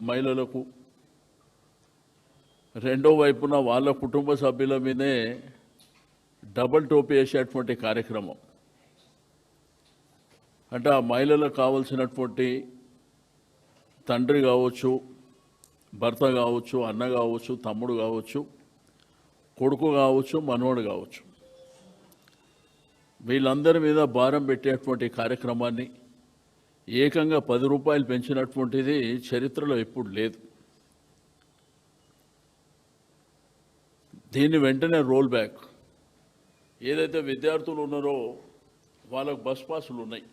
మహిళలకు, రెండో వైపున వాళ్ళ కుటుంబ సభ్యుల మీదే డబుల్ టోపీ వేసేటువంటి కార్యక్రమం. అంటే ఆ మహిళలకు కావాల్సినటువంటి తండ్రి కావచ్చు, భర్త కావచ్చు, అన్న కావచ్చు, తమ్ముడు కావచ్చు, కొడుకు కావచ్చు, మనవడు కావచ్చు, వీళ్ళందరి మీద భారం పెట్టేటువంటి కార్యక్రమాన్ని ఏకంగా 10 రూపాయలు పెంచినటువంటిది చరిత్రలో ఎప్పుడు లేదు. దీన్ని వెంటనే రోల్ బ్యాక్. ఏదైతే విద్యార్థులు ఉన్నారో వాళ్ళకు బస్ పాసులు ఉన్నాయి,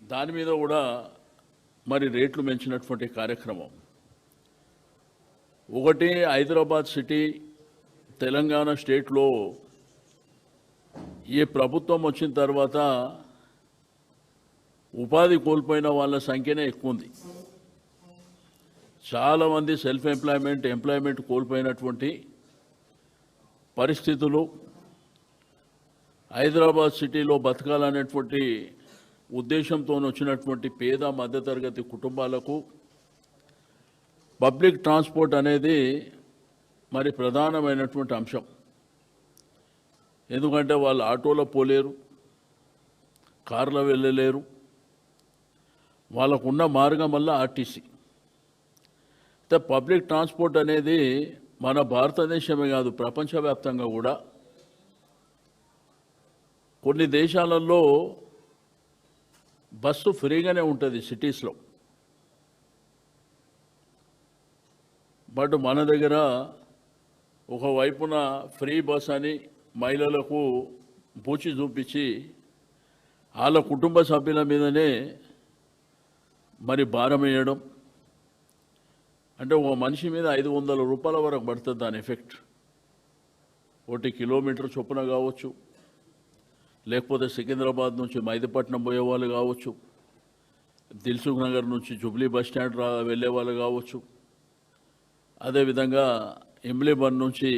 దాని మీద కూడా మరి రేట్లు పెంచినటువంటి కార్యక్రమం. ఒకటి, హైదరాబాద్ సిటీ తెలంగాణ స్టేట్లో ఈ ప్రభుత్వం వచ్చిన తర్వాత ఉపాధి కోల్పోయిన వాళ్ళ సంఖ్యనే ఎక్కువ ఉంది. చాలామంది సెల్ఫ్ ఎంప్లాయ్మెంట్ కోల్పోయినటువంటి పరిస్థితులు, హైదరాబాద్ సిటీలో బతకాలనేటువంటి ఉద్దేశంతో వచ్చినటువంటి పేద మధ్యతరగతి కుటుంబాలకు పబ్లిక్ ట్రాన్స్పోర్ట్ అనేది మరి ప్రధానమైనటువంటి అంశం. ఎందుకంటే వాళ్ళు ఆటోలో పోలేరు, కార్లో వెళ్ళలేరు, వాళ్ళకున్న మార్గం వల్ల ఆర్టీసీ. పబ్లిక్ ట్రాన్స్పోర్ట్ అనేది మన భారతదేశమే కాదు, ప్రపంచవ్యాప్తంగా కూడా కొన్ని దేశాలలో బస్సు ఫ్రీగానే ఉంటుంది సిటీస్లో. బట్ మన దగ్గర ఒకవైపున ఫ్రీ బస్ అని మహిళలకు పూచి చూపించి వాళ్ళ కుటుంబ సభ్యుల మీదనే మరి భారం వేయడం. అంటే ఒక మనిషి మీద 500 రూపాయల వరకు పడుతుంది దాని ఎఫెక్ట్. 1 కిలోమీటర్ చొప్పున కావచ్చు, లేకపోతే సికింద్రాబాద్ నుంచి మైదపట్నం పోయే వాళ్ళు కావచ్చు, దిల్సుఖ్ నగర్ నుంచి జూబ్లీ బస్ స్టాండ్ వెళ్ళే వాళ్ళు కావచ్చు, అదేవిధంగా ఇమ్లీబన్ నుంచి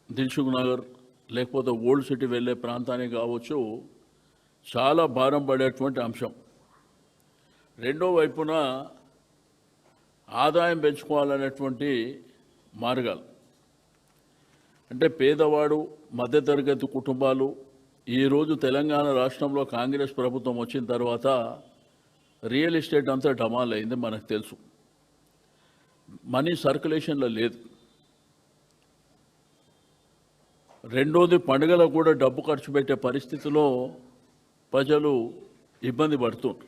దిల్సుఖ్ నగర్ లేకపోతే ఓల్డ్ సిటీ వెళ్ళే ప్రాంతానికి కావచ్చు, చాలా భారం పడేటువంటి అంశం. రెండో వైపున ఆదాయం పెంచుకోవాలనేటువంటి మార్గాలు. అంటే పేదవాడు, మధ్యతరగతి కుటుంబాలు ఈరోజు తెలంగాణ రాష్ట్రంలో కాంగ్రెస్ ప్రభుత్వం వచ్చిన తర్వాత రియల్ ఎస్టేట్ అంతా డమాల్ అయింది, మనకు తెలుసు. మనీ సర్క్యులేషన్లో లేదు. రెండోది, పండుగలకు కూడా డబ్బు ఖర్చు పెట్టే పరిస్థితిలో ప్రజలు ఇబ్బంది పడుతుంటారు.